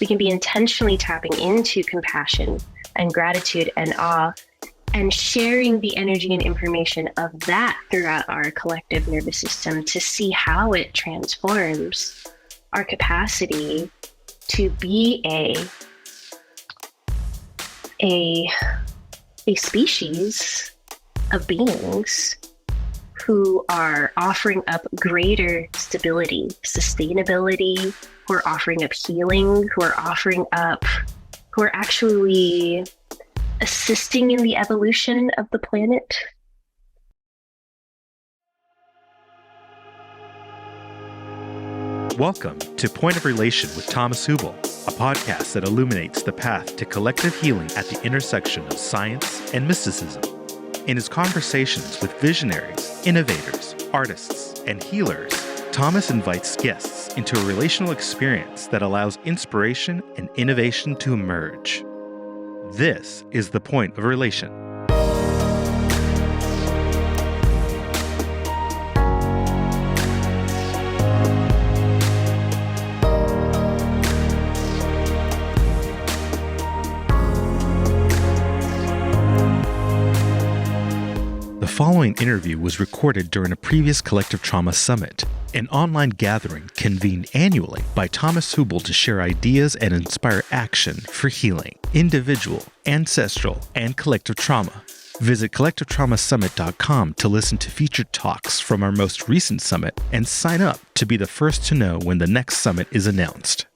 We can be intentionally tapping into compassion and gratitude and awe and sharing the energy and information of that throughout our collective nervous system to see how it transforms our capacity to be a species of beings who are offering up greater stability, sustainability, who are offering up healing, who are actually assisting in the evolution of the planet. Welcome to Point of Relation with Thomas Hübl, a podcast that illuminates the path to collective healing at the intersection of science and mysticism. In his conversations with visionaries, innovators, artists, and healers, Thomas invites guests into a relational experience that allows inspiration and innovation to emerge. This is the Point of Relation. The following interview was recorded during a previous Collective Trauma Summit, an online gathering convened annually by Thomas Hübl to share ideas and inspire action for healing, individual, ancestral, and collective trauma. Visit collectivetraumasummit.com to listen to featured talks from our most recent summit and sign up to be the first to know when the next summit is announced.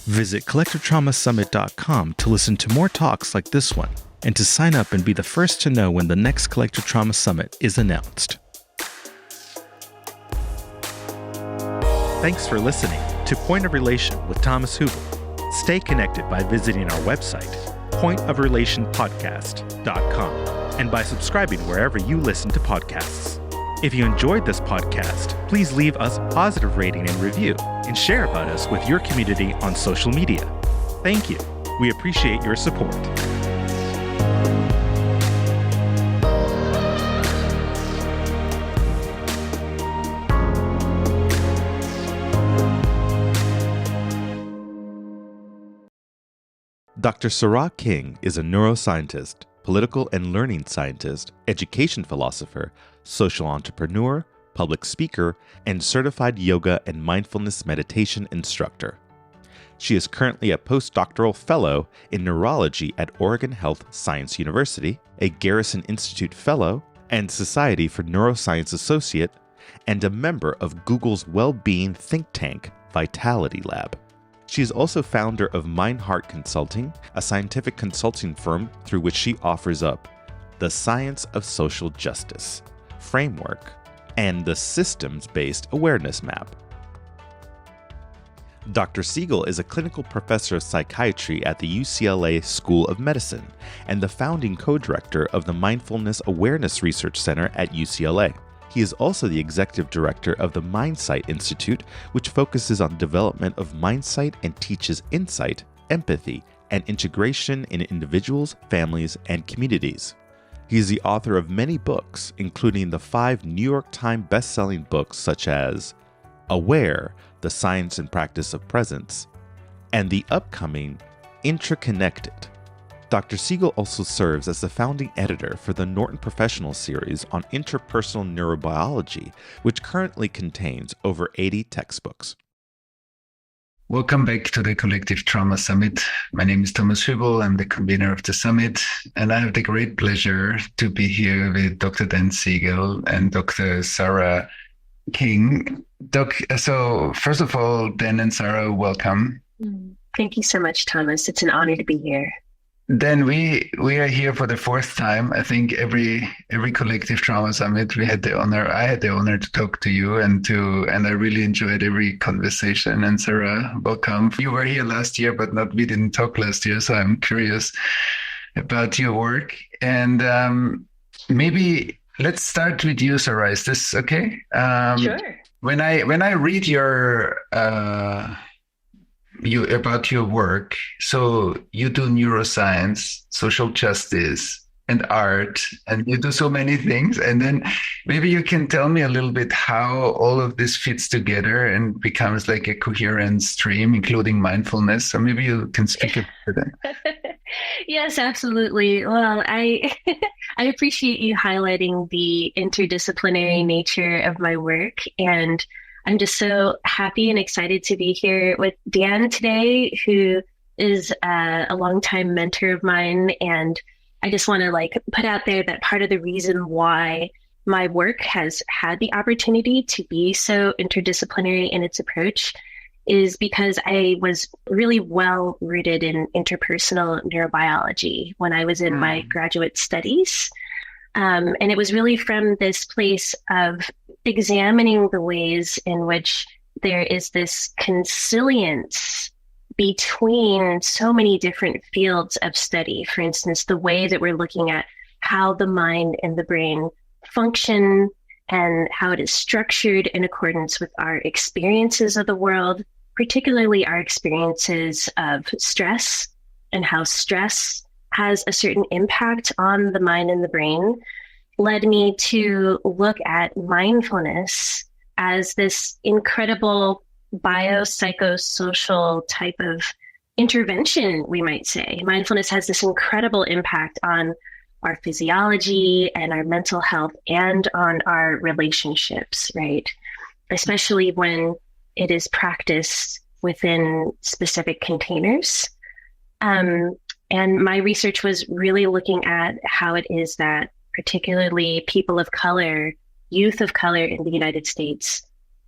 Visit collectivetraumasummit.com to listen to more talks like this one and to sign up and be the first to know when the next Collective Trauma Summit is announced. Thanks for listening to Point of Relation with Thomas Hübl. Stay connected by visiting our website, pointofrelationpodcast.com, and by subscribing wherever you listen to podcasts. If you enjoyed this podcast, please leave us a positive rating and review and share about us with your community on social media. Thank you. We appreciate your support. Dr. Sará King is a neuroscientist, political and learning scientist, education philosopher, social entrepreneur, public speaker, and certified yoga and mindfulness meditation instructor. She is currently a postdoctoral fellow in neurology at Oregon Health Science University, a Garrison Institute fellow and Society for Neuroscience associate, and a member of Google's well-being think tank, Vitality Lab. She is also founder of Mindheart Consulting, a scientific consulting firm through which she offers up the Science of Social Justice framework and the Systems-Based Awareness Map. Dr. Siegel is a clinical professor of psychiatry at the UCLA School of Medicine and the founding co-director of the Mindfulness Awareness Research Center at UCLA. He is also the executive director of the Mindsight Institute, which focuses on development of mindsight and teaches insight, empathy, and integration in individuals, families, and communities. He is the author of many books, including the 5 New York Times best-selling books such as Aware, The Science and Practice of Presence, and the upcoming Intraconnected. Dr. Siegel also serves as the founding editor for the Norton Professional series on Intrapersonal Neurobiology, which currently contains over 80 textbooks. Welcome back to the Collective Trauma Summit. My name is Thomas Hübl. I'm the convener of the summit, and I have the great pleasure to be here with Dr. Dan Siegel and Dr. Sará King. So first of all, Dan and Sarah, welcome. Thank you so much, Thomas. It's an honor to be here. Then we are here for the 4th time. I think every Collective Trauma Summit I had the honor to talk to you and I really enjoyed every conversation. And Sarah, welcome. You were here last year, but we didn't talk last year, so I'm curious about your work. And maybe let's start with you, Sarah. Is this okay? Sure. When I read your about your work, so you do neuroscience, social justice, and art, and you do so many things. And then maybe you can tell me a little bit how all of this fits together and becomes like a coherent stream, including mindfulness. So maybe you can speak about that. Yes, absolutely. Well, I I appreciate you highlighting the interdisciplinary nature of my work, and I'm just so happy and excited to be here with Dan today, who is a longtime mentor of mine. And I just want to put out there that part of the reason why my work has had the opportunity to be so interdisciplinary in its approach is because I was really well rooted in interpersonal neurobiology when I was in my graduate studies. And it was really from this place of examining the ways in which there is this consilience between so many different fields of study. For instance, the way that we're looking at how the mind and the brain function and how it is structured in accordance with our experiences of the world, particularly our experiences of stress and how stress has a certain impact on the mind and the brain, led me to look at mindfulness as this incredible biopsychosocial type of intervention, we might say. Mindfulness has this incredible impact on our physiology and our mental health and on our relationships, right? Especially when it is practiced within specific containers. And my research was really looking at how it is that particularly people of color, youth of color in the United States,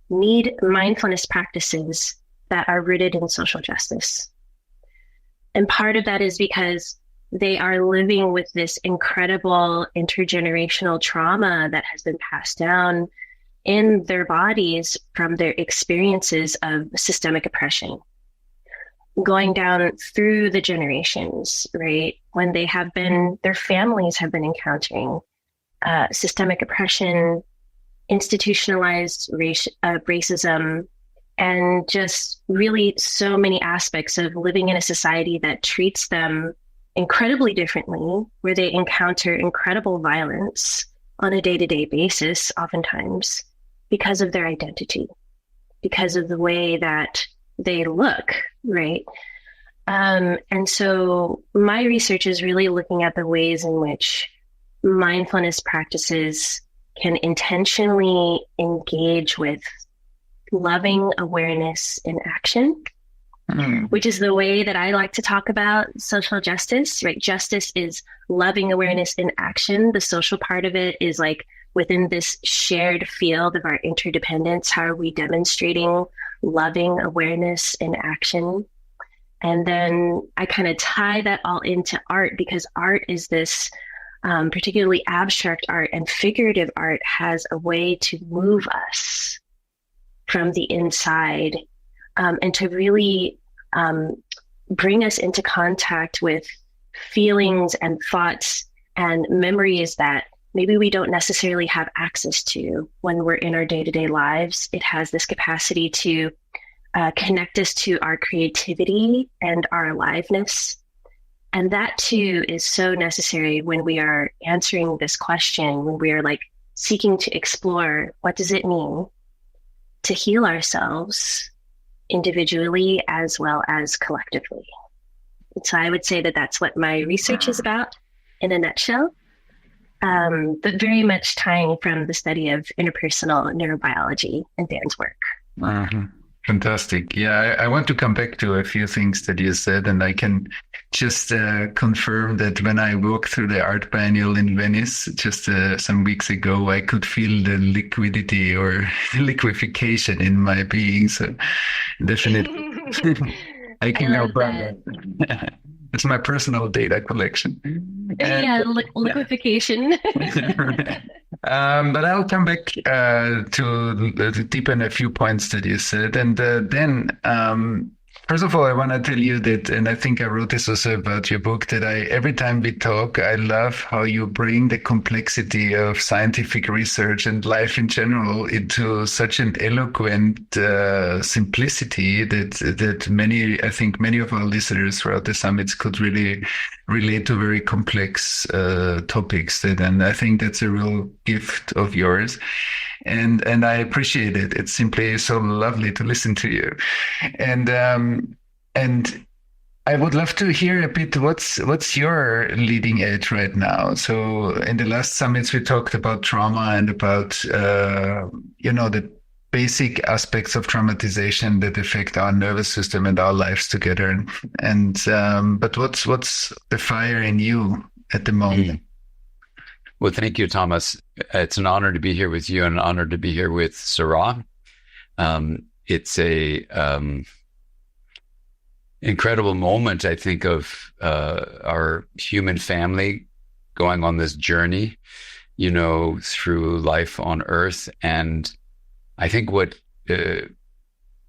need mindfulness practices that are rooted in social justice. And part of that is because they are living with this incredible intergenerational trauma that has been passed down in their bodies from their experiences of systemic oppression, going down through the generations, right? When they have been, their families have been encountering systemic oppression, institutionalized racism, and just really so many aspects of living in a society that treats them incredibly differently, where they encounter incredible violence on a day-to-day basis, oftentimes, because of their identity, because of the way that they look, right? And so my research is really looking at the ways in which mindfulness practices can intentionally engage with loving awareness in action, which is the way that I like to talk about social justice, right? Justice is loving awareness in action. The social part of it is within this shared field of our interdependence. How are we demonstrating loving awareness in action? And then I kind of tie that all into art, because art is this particularly abstract art and figurative art has a way to move us from the inside and to really bring us into contact with feelings and thoughts and memories that maybe we don't necessarily have access to when we're in our day-to-day lives. It has this capacity to connect us to our creativity and our aliveness. And that too is so necessary when we are answering this question, when we are seeking to explore what does it mean to heal ourselves individually as well as collectively. And so I would say that that's what my research is about in a nutshell, but very much tying from the study of interpersonal neurobiology and Dan's work. Mm-hmm. Fantastic. Yeah, I want to come back to a few things that you said, and I can just confirm that when I walked through the art biennial in Venice just some weeks ago, I could feel the liquidity or liquefication in my being. So definitely, I can now brag. It's my personal data collection. Liquefaction. But I'll come back to deepen a few points that you said. And then First of all, I want to tell you that, and I think I wrote this also about your book, that every time we talk, I love how you bring the complexity of scientific research and life in general into such an eloquent simplicity that I think many of our listeners throughout the summits could really relate to very complex topics. And I think that's a real gift of yours. And I appreciate it. It's simply so lovely to listen to you. And I would love to hear a bit what's your leading edge right now. So in the last summits we talked about trauma and about the basic aspects of traumatization that affect our nervous system and our lives together. But what's the fire in you at the moment? Well, thank you, Thomas. It's an honor to be here with you and an honor to be here with Sará. It's a incredible moment, I think, of our human family going on this journey, through life on Earth. And I think what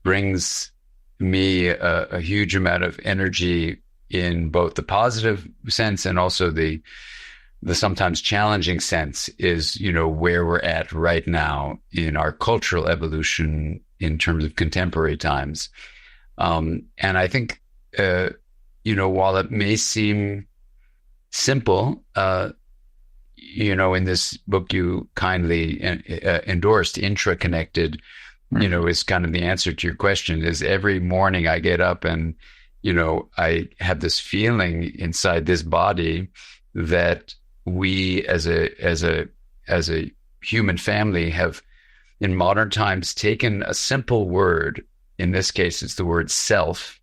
brings me a huge amount of energy in both the positive sense and also the sometimes challenging sense is, where we're at right now in our cultural evolution in terms of contemporary times. And I think, while it may seem simple, in this book you kindly endorsed, intraconnected, is kind of the answer to your question. Is every morning I get up and, I have this feeling inside this body that we as a human family have in modern times taken a simple word, in this case it's the word self,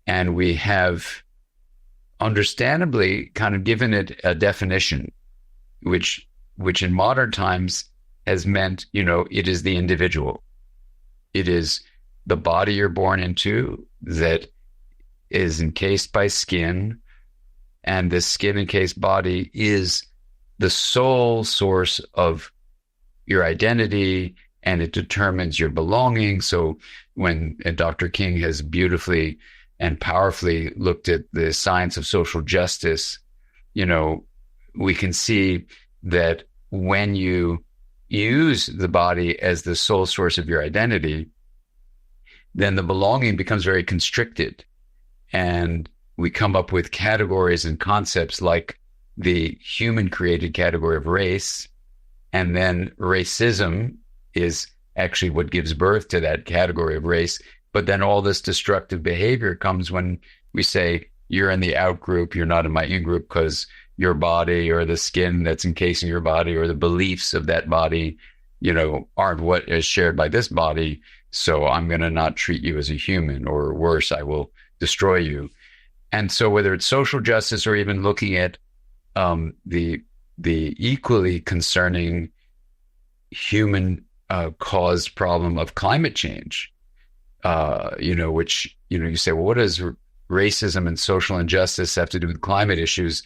and we have understandably kind of given it a definition, which in modern times has meant, it is the individual. It is the body you're born into that is encased by skin, and this skin encased body is the sole source of your identity, and it determines your belonging. So when Dr. King has beautifully and powerfully looked at the science of social justice, we can see that when you use the body as the sole source of your identity, then the belonging becomes very constricted. And we come up with categories and concepts like the human-created category of race, and then racism is actually what gives birth to that category of race. But then all this destructive behavior comes when we say, you're in the out group, you're not in my in group, because your body or the skin that's encasing your body or the beliefs of that body, aren't what is shared by this body. So I'm going to not treat you as a human, or worse, I will destroy you. And so whether it's social justice or even looking at the equally concerning human caused problem of climate change, which, you say, well, what does racism and social injustice have to do with climate issues?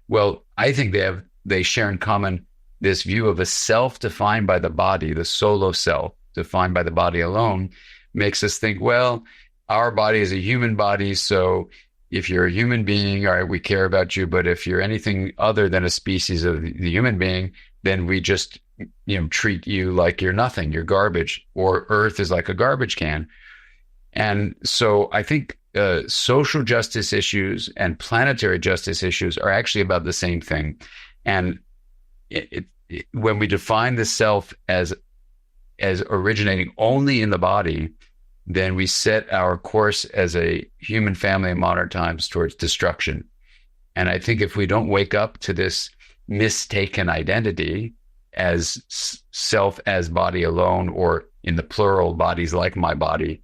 Well, I think they share in common this view of a self defined by the body, the solo self defined by the body alone, makes us think, well, our body is a human body, so if you're a human being, all right, we care about you. But if you're anything other than a species of the human being, then we just, treat you like you're nothing, you're garbage, or Earth is like a garbage can. And so I think social justice issues and planetary justice issues are actually about the same thing. And when we define the self as originating only in the body, then we set our course as a human family in modern times towards destruction. And I think if we don't wake up to this mistaken identity as self as body alone, or in the plural, bodies like my body,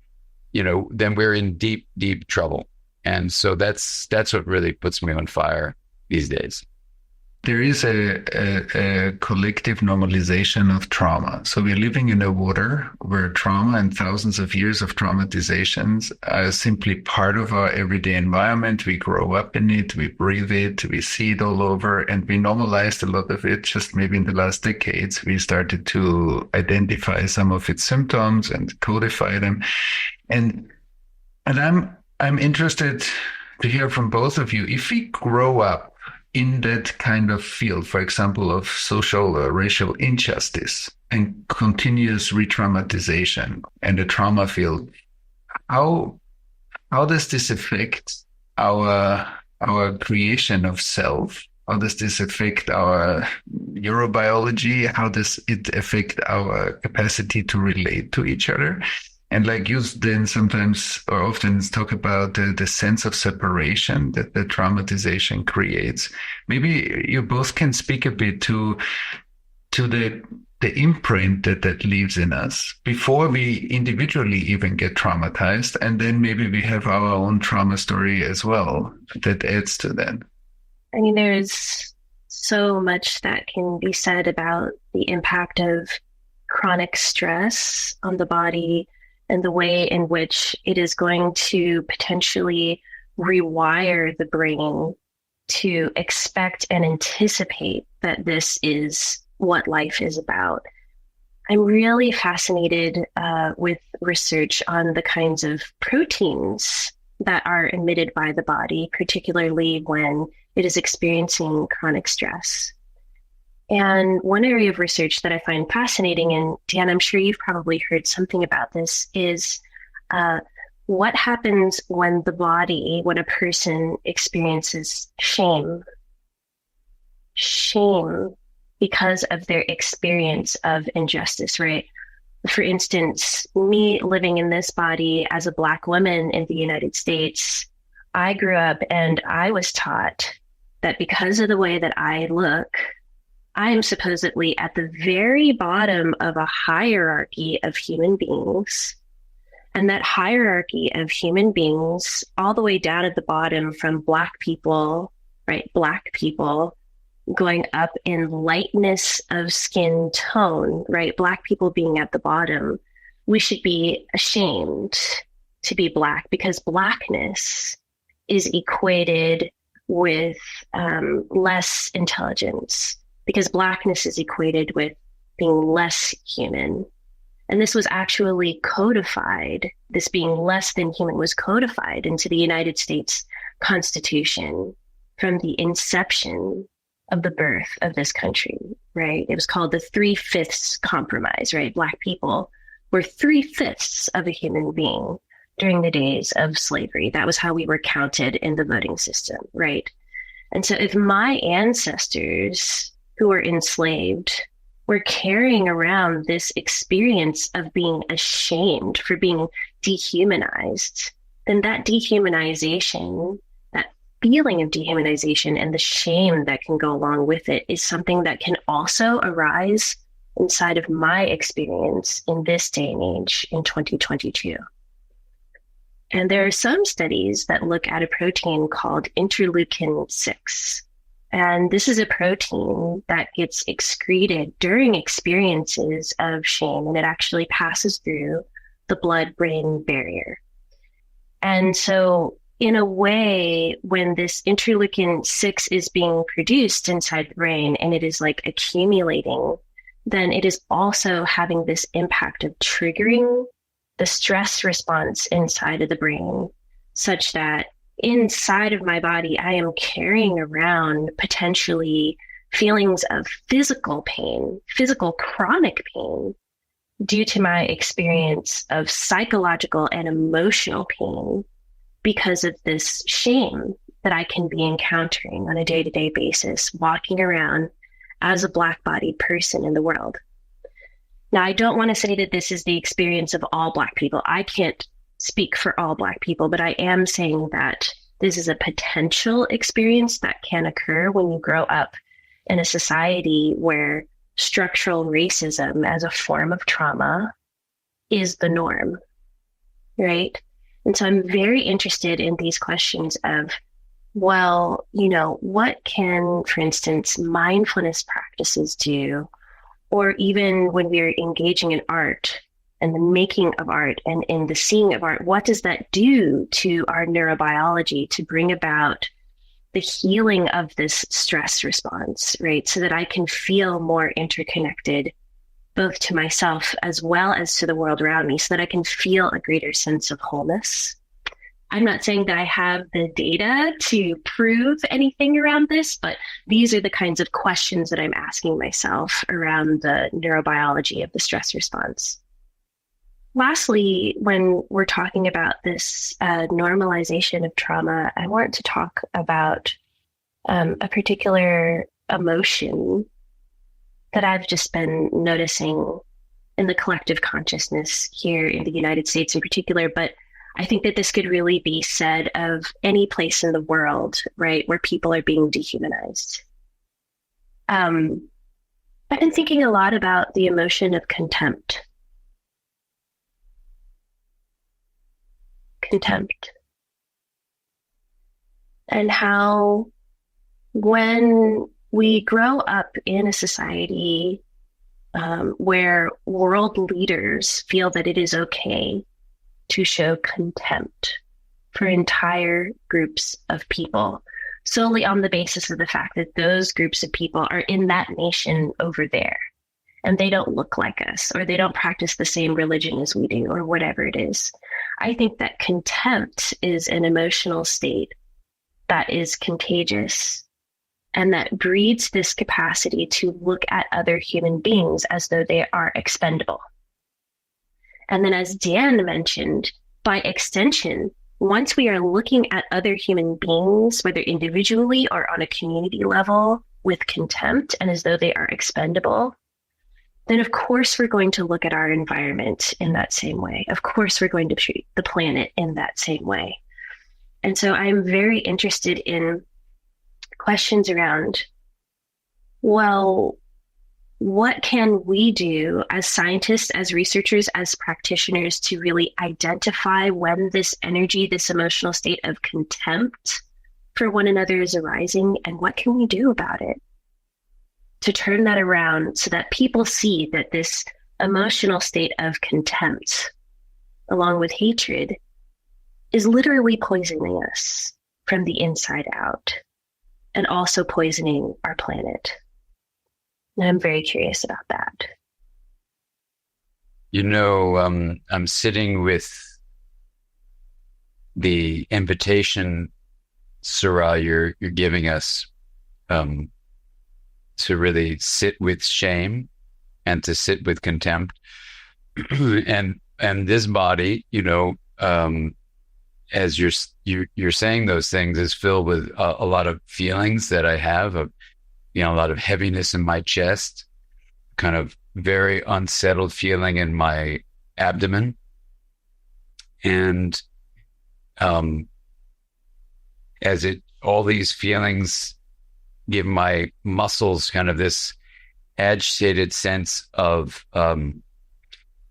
then we're in deep, deep trouble. And so that's what really puts me on fire these days. There is a collective normalization of trauma. So we're living in a water where trauma and thousands of years of traumatizations are simply part of our everyday environment. We grow up in it, we breathe it, we see it all over, and we normalized a lot of it. Just maybe in the last decades, we started to identify some of its symptoms and codify them. And And I'm interested to hear from both of you. If we grow up in that kind of field, for example, of social or racial injustice and continuous re-traumatization and the trauma field, how does this affect our creation of self? How does this affect our neurobiology? How does it affect our capacity to relate to each other? And like you then sometimes or often talk about the sense of separation that the traumatization creates. Maybe you both can speak a bit to the imprint that leaves in us before we individually even get traumatized. And then maybe we have our own trauma story as well that adds to that. I mean, there's so much that can be said about the impact of chronic stress on the body and the way in which it is going to potentially rewire the brain to expect and anticipate that this is what life is about. I'm really fascinated with research on the kinds of proteins that are emitted by the body, particularly when it is experiencing chronic stress. And one area of research that I find fascinating, and Dan, I'm sure you've probably heard something about this, is what happens when a person experiences shame because of their experience of injustice, right? For instance, me living in this body as a Black woman in the United States, I grew up and I was taught that because of the way that I look, I am supposedly at the very bottom of a hierarchy of human beings. And that hierarchy of human beings, all the way down at the bottom from Black people, right? Black people going up in lightness of skin tone, right? Black people being at the bottom, we should be ashamed to be Black because Blackness is equated with less intelligence, because Blackness is equated with being less human. And this was actually codified. This being less than human was codified into the United States Constitution from the inception of the birth of this country, right? It was called the 3/5 Compromise, right? Black people were 3/5 of a human being during the days of slavery. That was how we were counted in the voting system, right? And so if my ancestors who were enslaved were carrying around this experience of being ashamed for being dehumanized, then that dehumanization, that feeling of dehumanization and the shame that can go along with it is something that can also arise inside of my experience in this day and age in 2022. And there are some studies that look at a protein called interleukin 6. And this is a protein that gets excreted during experiences of shame, and it actually passes through the blood-brain barrier. And so in a way, when this interleukin 6 is being produced inside the brain and it is like accumulating, then it is also having this impact of triggering the stress response inside of the brain, such that inside of my body, I am carrying around potentially feelings of physical pain, physical chronic pain, due to my experience of psychological and emotional pain because of this shame that I can be encountering on a day-to-day basis, walking around as a Black-bodied person in the world. Now, I don't want to say that this is the experience of all Black people. I can't speak for all Black people, but I am saying that this is a potential experience that can occur when you grow up in a society where structural racism as a form of trauma is the norm, right? And so I'm very interested in these questions of, well, what can, for instance, mindfulness practices do? Or even when we're engaging in art and the making of art and in the seeing of art, what does that do to our neurobiology to bring about the healing of this stress response, right? So that I can feel more interconnected, both to myself as well as to the world around me, so that I can feel a greater sense of wholeness. I'm not saying that I have the data to prove anything around this, but these are the kinds of questions that I'm asking myself around the neurobiology of the stress response. Lastly, when we're talking about this normalization of trauma, I want to talk about a particular emotion that I've just been noticing in the collective consciousness here in the United States in particular, but I think that this could really be said of any place in the world, right, where people are being dehumanized. I've been thinking a lot about the emotion of contempt. Contempt. And how when we grow up in a society where world leaders feel that it is okay to show contempt for entire groups of people, solely on the basis of the fact that those groups of people are in that nation over there, and they don't look like us, or they don't practice the same religion as we do, or whatever it is. I think that contempt is an emotional state that is contagious and that breeds this capacity to look at other human beings as though they are expendable. And then, as Dan mentioned, by extension, once we are looking at other human beings, whether individually or on a community level, with contempt and as though they are expendable, then of course we're going to look at our environment in that same way. Of course we're going to treat the planet in that same way. And so I'm very interested in questions around, well, what can we do as scientists, as researchers, as practitioners to really identify when this energy, this emotional state of contempt for one another is arising, and what can we do about it to turn that around so that people see that this emotional state of contempt, along with hatred, is literally poisoning us from the inside out and also poisoning our planet. And I'm very curious about that. You know, I'm sitting with the invitation, Sará, you're giving us to really sit with shame and to sit with contempt. and this body, you know, as you're saying those things, is filled with a lot of feelings that I have, a lot of heaviness in my chest, kind of very unsettled feeling in my abdomen. And all these feelings give my muscles kind of this agitated sense of kind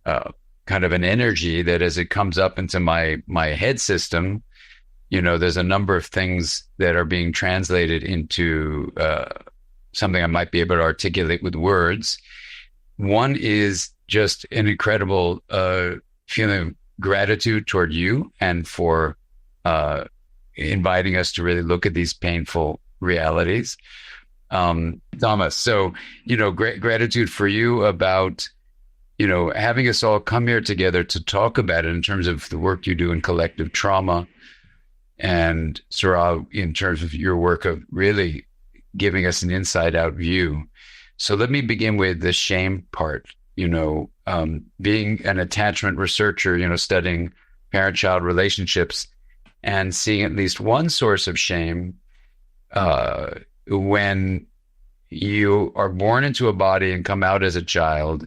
of an energy that, as it comes up into my head system, there's a number of things that are being translated into something I might be able to articulate with words. One is just an incredible feeling of gratitude toward you and for inviting us to really look at these painful realities. Thomas, so, gratitude for you about, having us all come here together to talk about it in terms of the work you do in collective trauma, and Sará, in terms of your work of really giving us an inside-out view. So let me begin with the shame part. Being an attachment researcher, studying parent-child relationships and seeing at least one source of shame when you are born into a body and come out as a child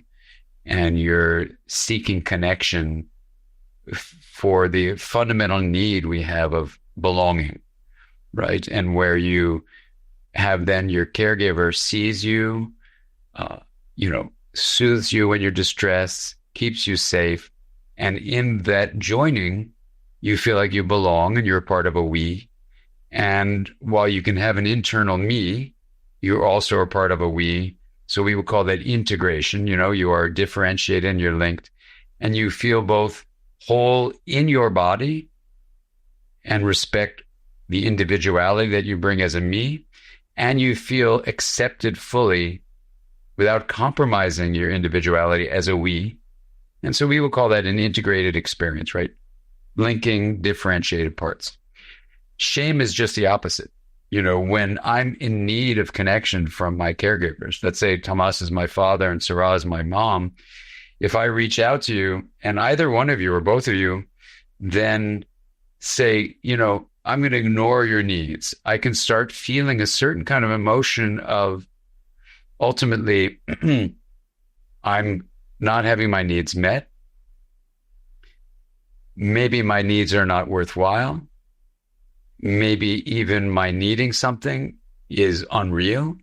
and you're seeking connection for the fundamental need we have of belonging, right? And where you have then your caregiver sees you, soothes you when you're distressed, keeps you safe. And in that joining, you feel like you belong and you're a part of a we. And while you can have an internal me, you're also a part of a we. So we would call that integration. You are differentiated and you're linked, and you feel both whole in your body and respect the individuality that you bring as a me, and you feel accepted fully without compromising your individuality as a we. And so we would call that an integrated experience, right? linking differentiated parts. Shame is just the opposite. When I'm in need of connection from my caregivers, let's say Tomas is my father and Sará is my mom, if I reach out to you and either one of you or both of you then say, I'm going to ignore your needs, I can start feeling a certain kind of emotion of ultimately I'm not having my needs met. Maybe my needs are not worthwhile. Maybe even my needing something is unreal.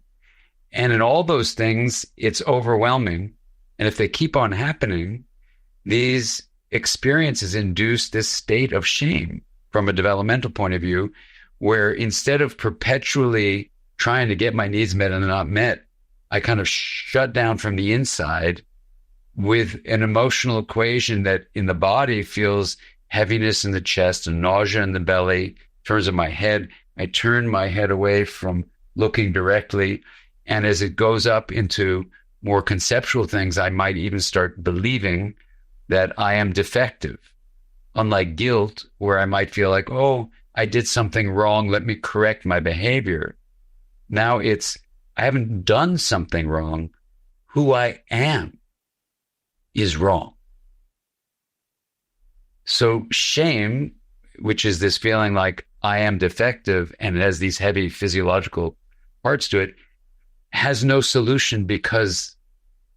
And in all those things, it's overwhelming. And if they keep on happening, these experiences induce this state of shame from a developmental point of view, where instead of perpetually trying to get my needs met and they're not met, I kind of shut down from the inside with an emotional equation that in the body feels heaviness in the chest and nausea in the belly. In terms of my head, I turn my head away from looking directly. And as it goes up into more conceptual things, I might even start believing that I am defective. Unlike guilt, where I might feel like, oh, I did something wrong, let me correct my behavior. Now it's, I haven't done something wrong. Who I am is wrong. So shame, which is this feeling like I am defective and it has these heavy physiological parts to it, has no solution, because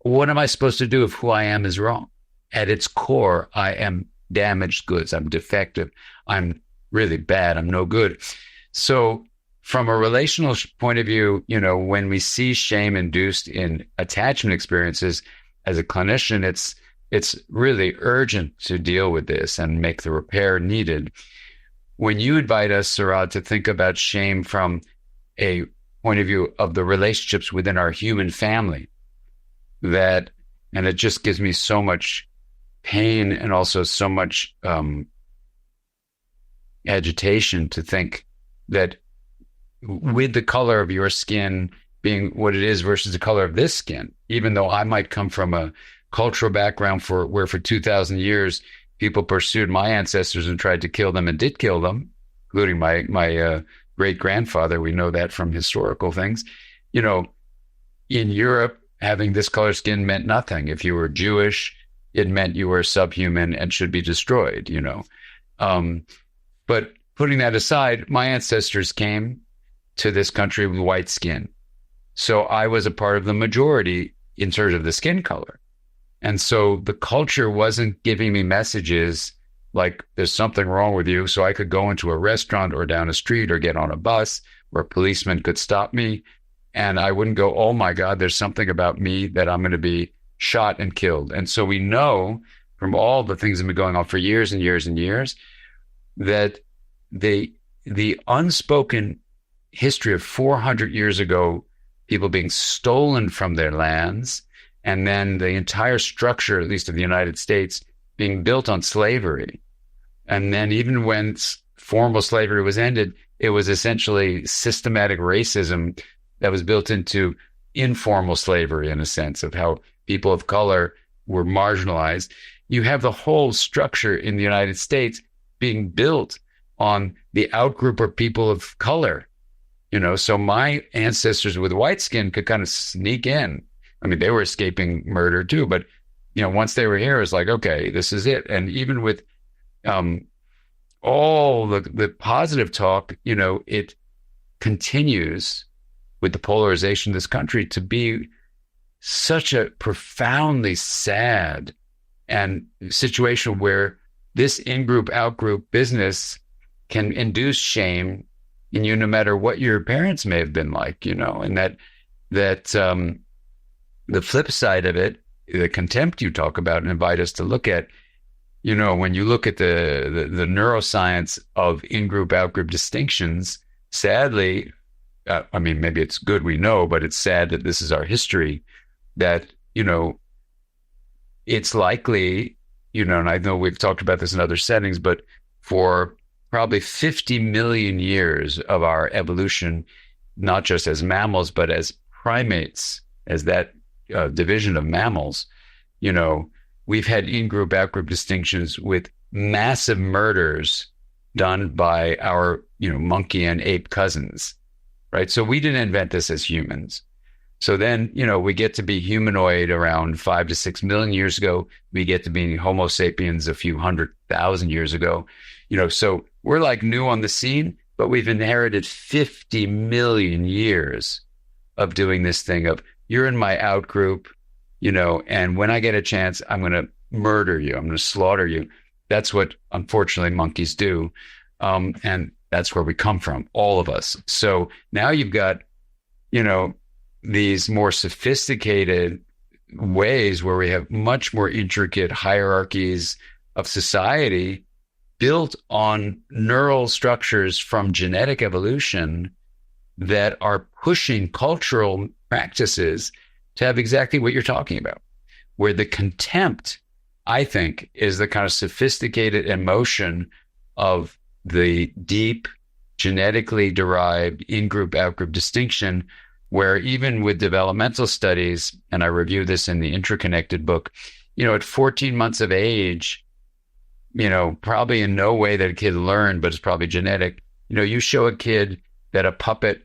what am I supposed to do if who I am is wrong? At its core, I am damaged goods. I'm defective. I'm really bad. I'm no good. So from a relational point of view, when we see shame induced in attachment experiences, as a clinician, it's really urgent to deal with this and make the repair needed. When you invite us, Sará, to think about shame from a point of view of the relationships within our human family, and it just gives me so much pain and also so much agitation to think that with the color of your skin being what it is versus the color of this skin, even though I might come from a cultural background where for 2,000 years people pursued my ancestors and tried to kill them and did kill them, including my great-grandfather. We know that from historical things. In Europe, having this color skin meant nothing. If you were Jewish, it meant you were subhuman and should be destroyed, But putting that aside, my ancestors came to this country with white skin. So I was a part of the majority in terms of the skin color. And so the culture wasn't giving me messages like there's something wrong with you. So I could go into a restaurant or down a street or get on a bus where a policeman could stop me. And I wouldn't go, oh my God, there's something about me that I'm going to be shot and killed. And so we know from all the things that have been going on for years and years and years that the unspoken history of 400 years ago, people being stolen from their lands, and then the entire structure, at least of the United States, being built on slavery. And then even when formal slavery was ended, it was essentially systematic racism that was built into informal slavery, in a sense of how people of color were marginalized. You have the whole structure in the United States being built on the outgroup of people of color. So my ancestors with white skin could kind of sneak in. I mean, they were escaping murder too, but once they were here, it was like, okay, this is it. And even with all the positive talk, it continues with the polarization of this country to be such a profoundly sad and situation where this in-group, out-group business can induce shame in you, no matter what your parents may have been like, and that the flip side of it, the contempt you talk about and invite us to look at, when you look at the neuroscience of in-group, out-group distinctions, sadly, I mean, maybe it's good we know, but it's sad that this is our history, that, it's likely, and I know we've talked about this in other settings, but for probably 50 million years of our evolution, not just as mammals, but as primates, as that division of mammals, we've had in-group, out-group distinctions with massive murders done by our, monkey and ape cousins, right? So we didn't invent this as humans. So then, we get to be humanoid around 5 to 6 million years ago. We get to be Homo sapiens a few 100,000 years ago. So we're like new on the scene, but we've inherited 50 million years of doing this thing of you're in my out group, and when I get a chance, I'm going to murder you. I'm going to slaughter you. That's what, unfortunately, monkeys do. And that's where we come from, all of us. So now you've got, these more sophisticated ways where we have much more intricate hierarchies of society built on neural structures from genetic evolution that are pushing cultural practices to have exactly what you're talking about, where the contempt, I think, is the kind of sophisticated emotion of the deep genetically derived in-group, out-group distinction, where even with developmental studies, and I review this in the Intraconnected book, at 14 months of age, probably in no way that a kid learned, but it's probably genetic. You show a kid that a puppet,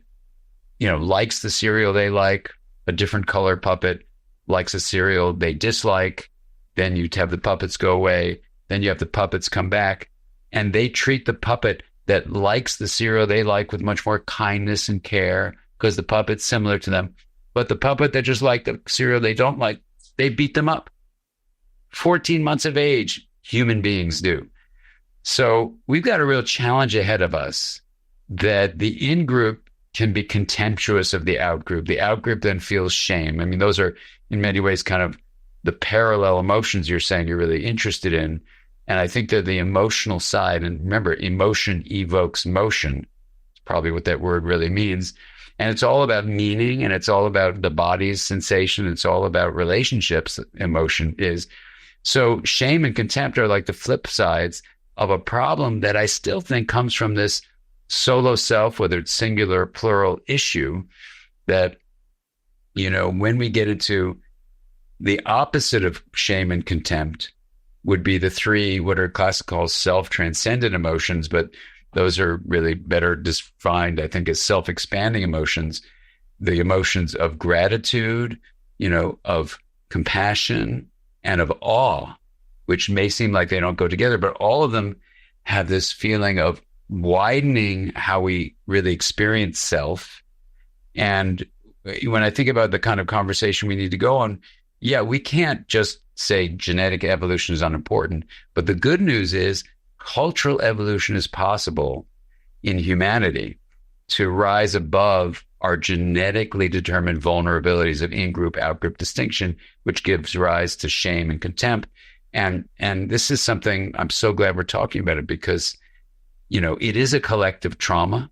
likes the cereal they like, a different color puppet likes a cereal they dislike, then you have the puppets go away, then you have the puppets come back, and they treat the puppet that likes the cereal they like with much more kindness and care, because the puppet's similar to them. But the puppet that just liked the cereal they don't like, they beat them up. 14 months of age, human beings do. So we've got a real challenge ahead of us that the in-group can be contemptuous of the out-group. The out-group then feels shame. I mean, those are in many ways kind of the parallel emotions you're saying you're really interested in. And I think that the emotional side, and remember, emotion evokes motion. It's probably what that word really means. And it's all about meaning, and it's all about the body's sensation. It's all about relationships, emotion is. So shame and contempt are like the flip sides of a problem that I still think comes from this solo self, whether it's singular or plural issue, that, when we get into the opposite of shame and contempt would be the three, what are classically called self-transcendent emotions, but those are really better defined, I think, as self-expanding emotions. The emotions of gratitude, of compassion, and of awe, which may seem like they don't go together, but all of them have this feeling of widening how we really experience self. And when I think about the kind of conversation we need to go on, yeah, we can't just say genetic evolution is unimportant, but the good news is cultural evolution is possible in humanity to rise above our genetically determined vulnerabilities of in-group, out-group distinction, which gives rise to shame and contempt. And this is something I'm so glad we're talking about it because, it is a collective trauma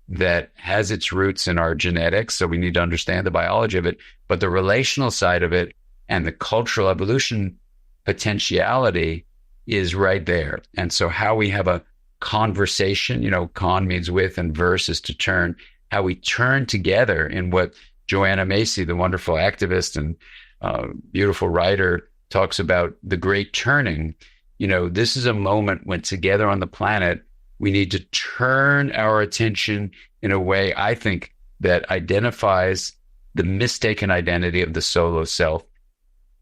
that has its roots in our genetics. So we need to understand the biology of it, but the relational side of it and the cultural evolution potentiality is right there. And so how we have a conversation, con means with and verse is to turn, how we turn together in what Joanna Macy, the wonderful activist and beautiful writer, talks about the great turning. This is a moment when together on the planet, we need to turn our attention in a way, I think, that identifies the mistaken identity of the solo self,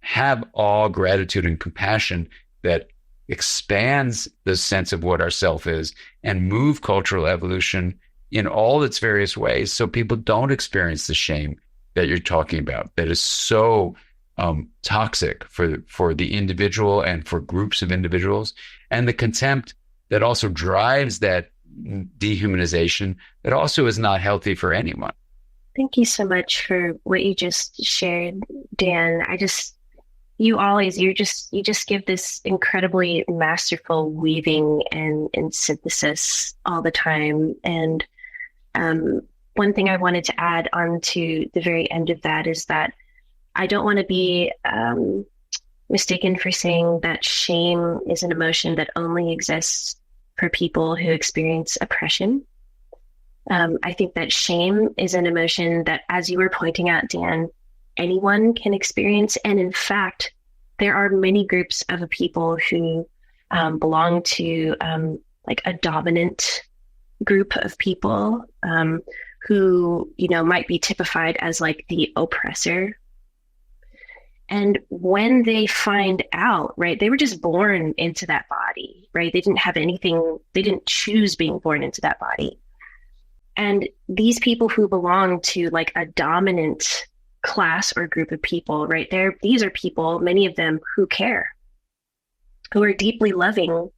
have awe, gratitude, and compassion that expands the sense of what our self is, and move cultural evolution in all its various ways so people don't experience the shame that you're talking about that is so toxic for the individual and for groups of individuals, and the contempt that also drives that dehumanization that also is not healthy for anyone. Thank you so much for what you just shared, Dan. You just give this incredibly masterful weaving and synthesis all the time. And one thing I wanted to add on to the very end of that is that I don't want to be mistaken for saying that shame is an emotion that only exists for people who experience oppression. I think that shame is an emotion that, as you were pointing out, Dan, anyone can experience. And in fact, there are many groups of people who belong to like a dominant group of people who, might be typified as like the oppressor. And when they find out, right, they were just born into that body, right? They didn't have anything, they didn't choose being born into that body. And these people who belong to like a dominant class or group of people, right, these are people, many of them who care, who are deeply loving,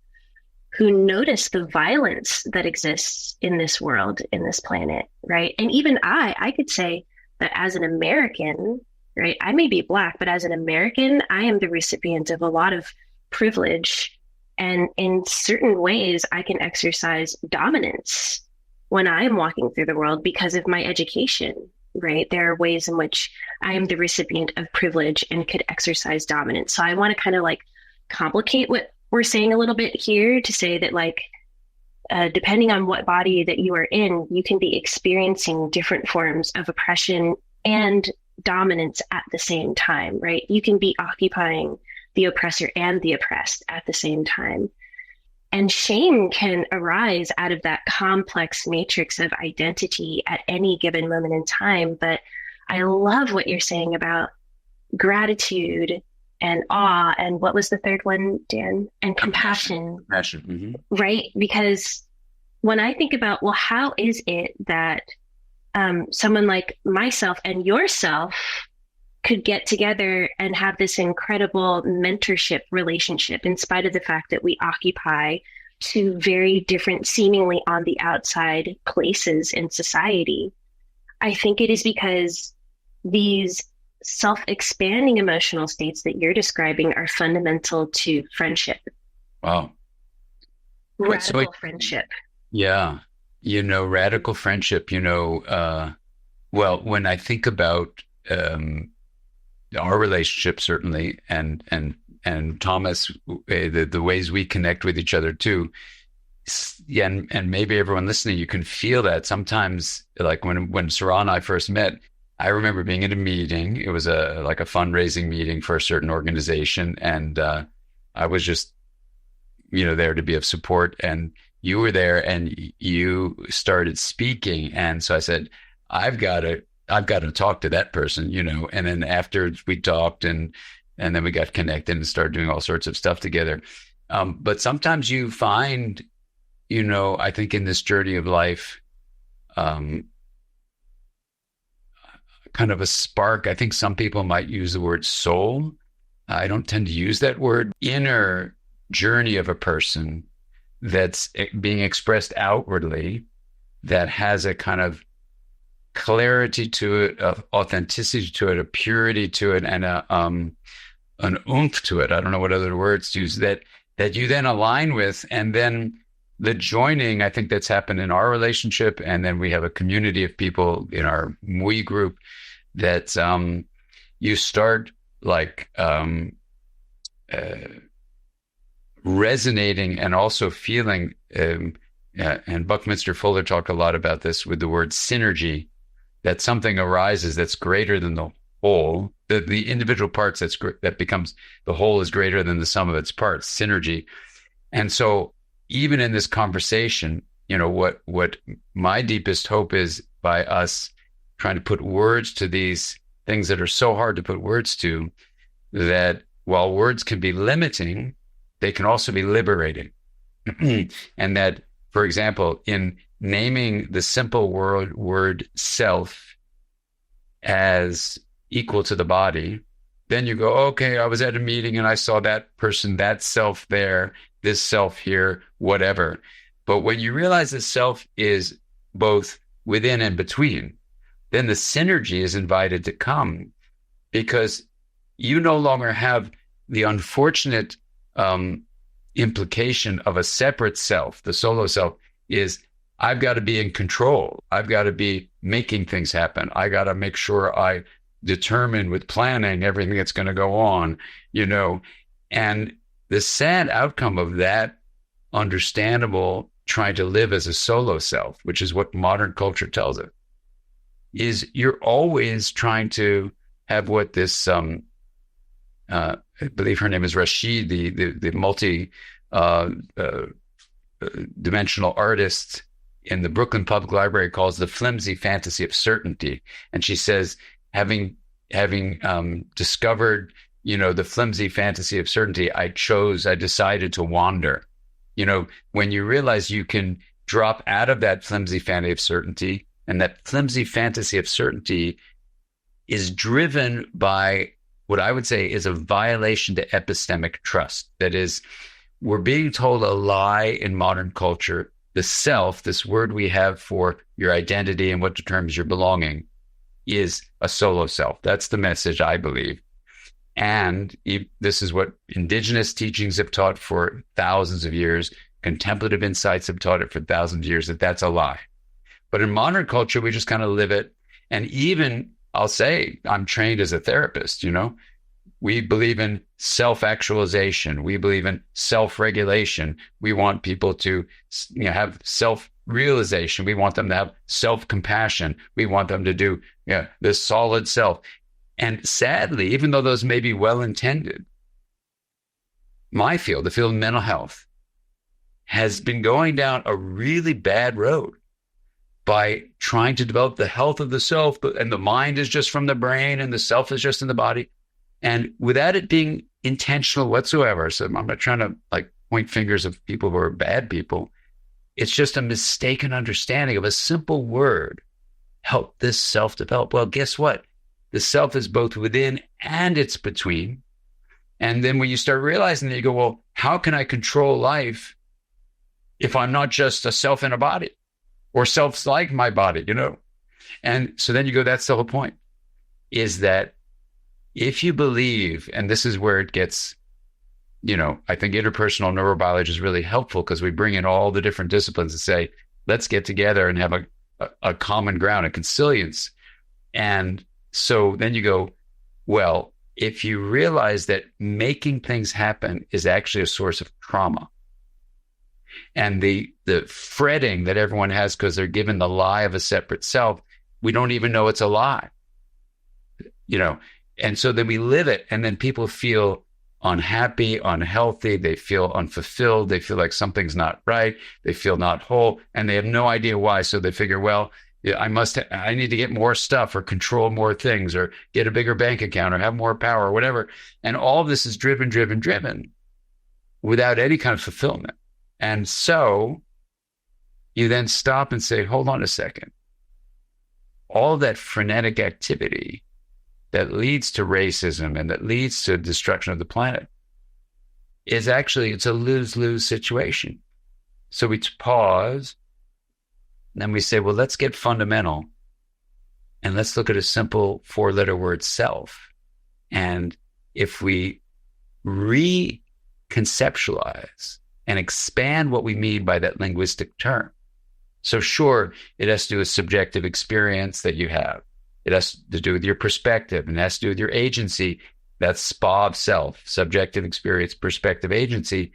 who notice the violence that exists in this world, in this planet, right? And even I could say that as an American, right, I may be Black, but as an American, I am the recipient of a lot of privilege. And in certain ways, I can exercise dominance when I am walking through the world because of my education, right? There are ways in which I am the recipient of privilege and could exercise dominance. So I want to kind of like complicate what we're saying a little bit here to say that like, depending on what body that you are in, you can be experiencing different forms of oppression and dominance at the same time, right? You can be occupying the oppressor and the oppressed at the same time. And shame can arise out of that complex matrix of identity at any given moment in time. But I love what you're saying about gratitude and awe. And what was the third one, Dan? And compassion. Compassion. Mm-hmm. Right? Because when I think about, well, how is it that someone like myself and yourself could get together and have this incredible mentorship relationship in spite of the fact that we occupy two very different, seemingly on the outside places in society? I think it is because these self-expanding emotional states that you're describing are fundamental to friendship. Wow. Radical friendship. Yeah. Radical friendship, well, when I think about our relationship, certainly, and Thomas, the ways we connect with each other too. Yeah, and maybe everyone listening, you can feel that sometimes, like when Sará and I first met, I remember being in a meeting. It was like a fundraising meeting for a certain organization, and I was just, there to be of support. And you were there, and you started speaking, and so I said, I've got to talk to that person, And then after we talked, and then we got connected and started doing all sorts of stuff together. But sometimes you find, I think in this journey of life, kind of a spark. I think some people might use the word soul. I don't tend to use that word. Inner journey of a person that's being expressed outwardly, that has a kind of clarity to it, of authenticity to it, a purity to it, and an oomph to it. I don't know what other words to use, that you then align with. And then the joining, I think that's happened in our relationship. And then we have a community of people in our MUI group that you start like resonating and also feeling. And Buckminster Fuller talked a lot about this with the word synergy, that something arises that's greater than the whole. The individual parts that becomes the whole is greater than the sum of its parts, synergy. And so even in this conversation, what my deepest hope is, by us trying to put words to these things that are so hard to put words to, that while words can be limiting, they can also be liberating. And that, for example, in naming the simple word self as equal to the body, then you go, okay, I was at a meeting and I saw that person, that self there, this self here, whatever. But when you realize the self is both within and between, then the synergy is invited to come, because you no longer have the unfortunate implication of a separate self. The solo self is, I've got to be in control. I've got to be making things happen. I got to make sure I determine with planning everything that's going to go on, And the sad outcome of that understandable trying to live as a solo self, which is what modern culture tells it, is you're always trying to have what this, I believe her name is Rashid, the multi uh, uh, dimensional artist in the Brooklyn Public Library calls the flimsy fantasy of certainty. And she says, having discovered, the flimsy fantasy of certainty, I decided to wander. When you realize you can drop out of that flimsy fantasy of certainty, and that flimsy fantasy of certainty is driven by what I would say is a violation to epistemic trust. That is, we're being told a lie in modern culture. The self, this word we have for your identity and what determines your belonging, is a solo self. That's the message, I believe. And this is what indigenous teachings have taught for thousands of years. Contemplative insights have taught it for thousands of years, that that's a lie. But in modern culture, we just kind of live it. And even, I'll say, I'm trained as a therapist, we believe in self-actualization. We believe in self-regulation. We want people to have self-realization. We want them to have self-compassion. We want them to do this solid self. And sadly, even though those may be well-intended, my field, the field of mental health, has been going down a really bad road by trying to develop the health of the self, and the mind is just from the brain and the self is just in the body. And without it being intentional whatsoever, so I'm not trying to point fingers of people who are bad people. It's just a mistaken understanding of a simple word, help this self develop. Well, guess what? The self is both within and it's between. And then when you start realizing that, you go, well, how can I control life if I'm not just a self in a body or self's like my body, And so then you go, that's the whole point, is that if you believe, and this is where it gets, I think interpersonal neurobiology is really helpful, because we bring in all the different disciplines and say, let's get together and have a common ground, a consilience. And so then you go, well, if you realize that making things happen is actually a source of trauma, and the fretting that everyone has because they're given the lie of a separate self, we don't even know it's a lie, and so then we live it, and then people feel unhappy, unhealthy, they feel unfulfilled, they feel like something's not right, they feel not whole, and they have no idea why. So they figure, well, I need to get more stuff or control more things or get a bigger bank account or have more power or whatever. And all of this is driven without any kind of fulfillment. And so you then stop and say, hold on a second. All that frenetic activity that leads to racism and that leads to destruction of the planet is actually, it's a lose-lose situation. So we pause, and then we say, well, let's get fundamental and let's look at a simple 4-letter word, self. And if we reconceptualize and expand what we mean by that linguistic term. So sure, it has to do with subjective experience that you have. It has to do with your perspective, and it has to do with your agency. That's SPA of self, subjective experience, perspective, agency.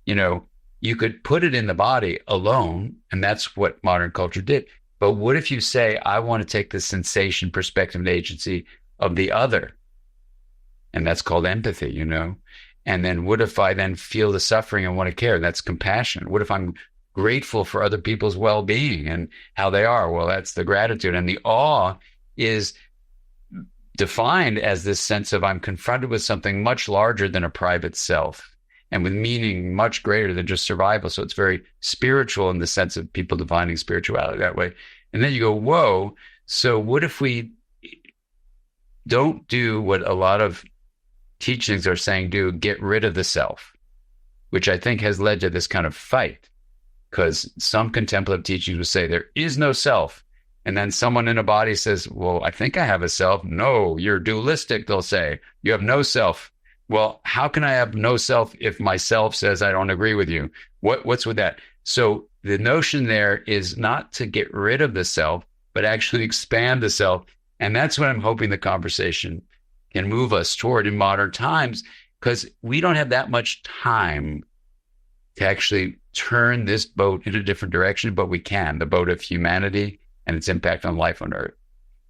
You could put it in the body alone, and that's what modern culture did. But what if you say, I want to take the sensation, perspective, and agency of the other? And that's called empathy, And then what if I then feel the suffering and want to care? That's compassion. What if I'm grateful for other people's well-being and how they are? Well, that's the gratitude. And the awe is defined as this sense of I'm confronted with something much larger than a private self and with meaning much greater than just survival. So it's very spiritual in the sense of people defining spirituality that way. And then you go, whoa, so what if we don't do what a lot of teachings are saying do, get rid of the self, which I think has led to this kind of fight, because some contemplative teachings would say there is no self. And then someone in a body says, well, I think I have a self. No, you're dualistic, they'll say. You have no self. Well, how can I have no self if myself says I don't agree with you? What's with that? So the notion there is not to get rid of the self, but actually expand the self. And that's what I'm hoping the conversation can move us toward in modern times, because we don't have that much time to actually turn this boat in a different direction, but we can, the boat of humanity and its impact on life on Earth.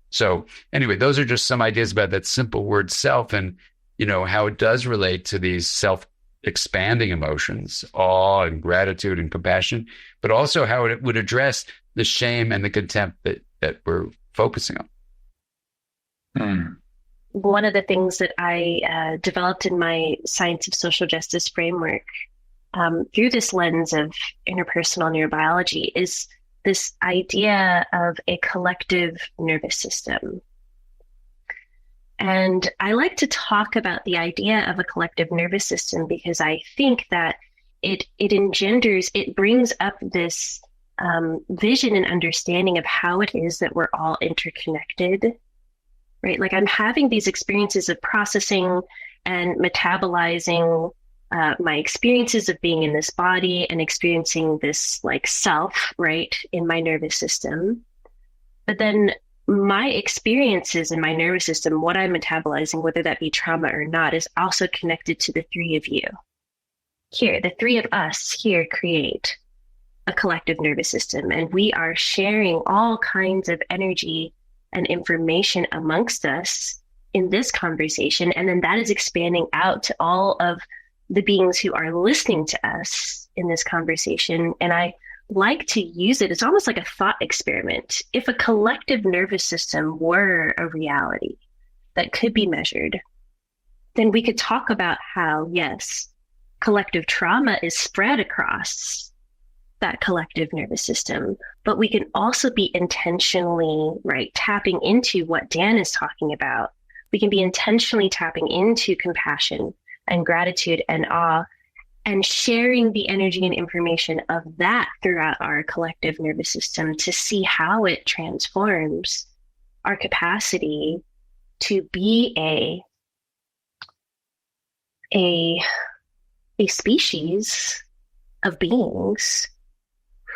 So anyway, those are just some ideas about that simple word self, and how it does relate to these self expanding emotions, awe and gratitude and compassion, but also how it would address the shame and the contempt that we're focusing on. One of the things that I developed in my science of social justice framework through this lens of interpersonal neurobiology is this idea of a collective nervous system. And I like to talk about the idea of a collective nervous system because I think that it brings up this vision and understanding of how it is that we're all interconnected, right? Like I'm having these experiences of processing and metabolizing my experiences of being in this body and experiencing this like self, right, in my nervous system. But then my experiences in my nervous system, what I'm metabolizing, whether that be trauma or not, is also connected to the three of you. Here, the three of us here create a collective nervous system, and we are sharing all kinds of energy and information amongst us in this conversation. And then that is expanding out to all of the beings who are listening to us in this conversation. And I like to use it. It's almost like a thought experiment. If a collective nervous system were a reality that could be measured, then we could talk about how, yes, collective trauma is spread across that collective nervous system, but we can also be intentionally, right, tapping into what Dan is talking about. We can be intentionally tapping into compassion and gratitude and awe and sharing the energy and information of that throughout our collective nervous system to see how it transforms our capacity to be a species of beings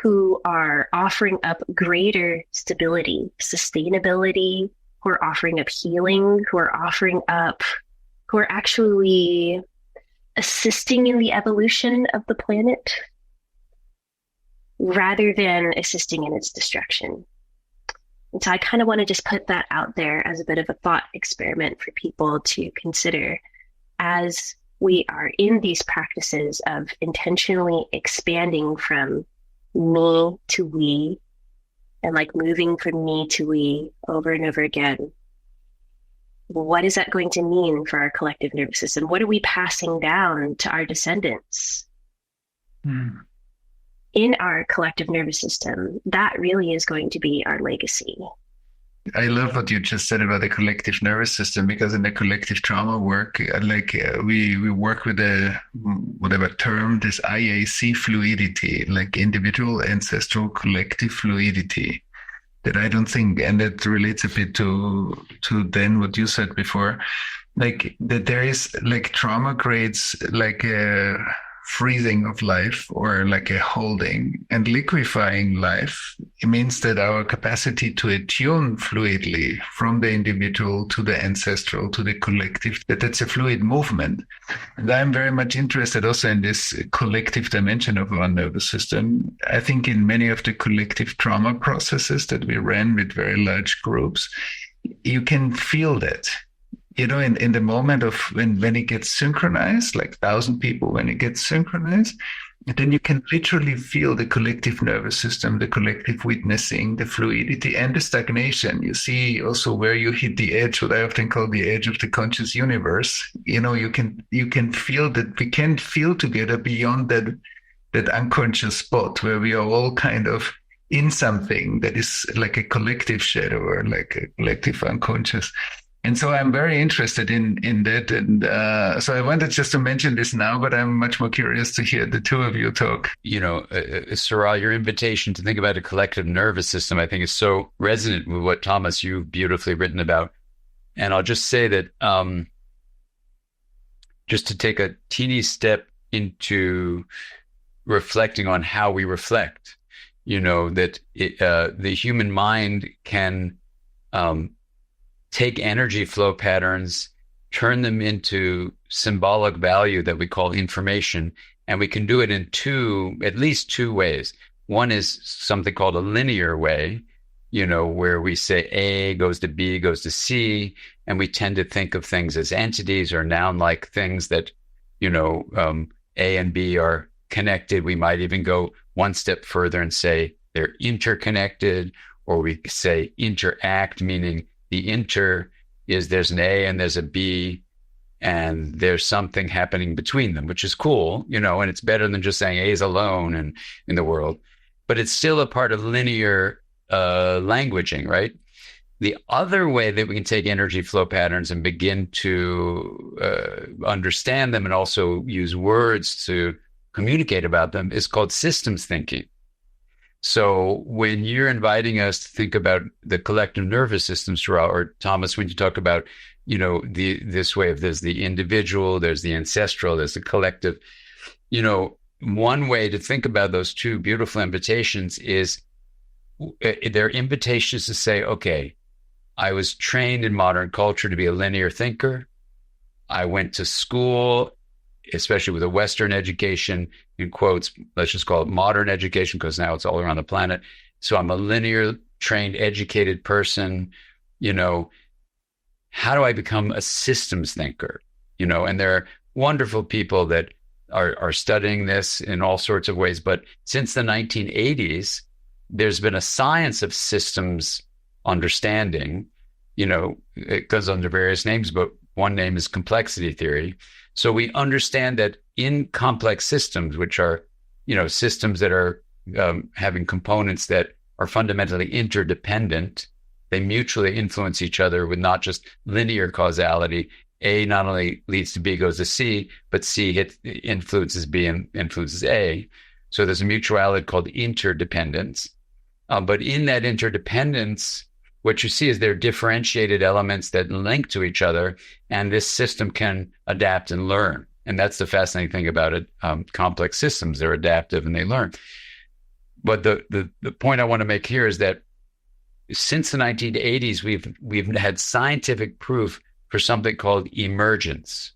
who are offering up greater stability, sustainability, who are offering up healing, who are actually assisting in the evolution of the planet rather than assisting in its destruction. And so I kind of want to just put that out there as a bit of a thought experiment for people to consider as we are in these practices of intentionally expanding from me to we and like moving from me to we over and over again. What is that going to mean for our collective nervous system? What are we passing down to our descendants? In our collective nervous system? That really is going to be our legacy. I love what you just said about the collective nervous system, because in the collective trauma work, we work with whatever term, this IAC fluidity, like individual, ancestral, collective fluidity. That I don't think, and that relates a bit to then what you said before, like that there is like trauma creates like a freezing of life or like a holding, and liquefying life. It means that our capacity to attune fluidly from the individual to the ancestral to the collective, that's a fluid movement. And I'm very much interested also in this collective dimension of our nervous system. I think in many of the collective trauma processes that we ran with very large groups, you can feel that. You know, in the moment of when it gets synchronized, like 1,000 people, when it gets synchronized, then you can literally feel the collective nervous system, the collective witnessing, the fluidity and the stagnation. You see also where you hit the edge, what I often call the edge of the conscious universe. You know, you can feel that we can't feel together beyond that unconscious spot where we are all kind of in something that is like a collective shadow or like a collective unconscious. And so I'm very interested in that. And so I wanted just to mention this now, but I'm much more curious to hear the two of you talk. You know, Sará, your invitation to think about a collective nervous system, I think is so resonant with what, Thomas, you've beautifully written about. And I'll just say that just to take a teeny step into reflecting on how we reflect, you know, that the human mind can take energy flow patterns, turn them into symbolic value that we call information. And we can do it in at least two ways. One is something called a linear way, you know, where we say A goes to B, goes to C, and we tend to think of things as entities or noun-like things that, you know, A and B are connected. We might even go one step further and say they're interconnected, or we say interact, meaning the inter is there's an A and there's a B, and there's something happening between them, which is cool, and it's better than just saying A is alone and in the world, but it's still a part of linear languaging, right? The other way that we can take energy flow patterns and begin to understand them and also use words to communicate about them is called systems thinking. So when you're inviting us to think about the collective nervous systems throughout, or Thomas, when you talk about, this way of there's the individual, there's the ancestral, there's the collective, one way to think about those two beautiful invitations is they're invitations to say, okay, I was trained in modern culture to be a linear thinker. I went to school, especially with a Western education, in quotes, let's just call it modern education, because now it's all around the planet. So I'm a linear trained, educated person. How do I become a systems thinker? And there are wonderful people that are studying this in all sorts of ways. But since the 1980s, there's been a science of systems understanding. It goes under various names, but one name is complexity theory. So we understand that in complex systems, which are, systems that are having components that are fundamentally interdependent, they mutually influence each other with not just linear causality. A not only leads to B goes to C, but C influences B and influences A. So there's a mutuality called interdependence. But in that interdependence, what you see is there are differentiated elements that link to each other, and this system can adapt and learn. And that's the fascinating thing about it. Complex systems, they're adaptive and they learn. But the point I want to make here is that since the 1980s, we've had scientific proof for something called emergence,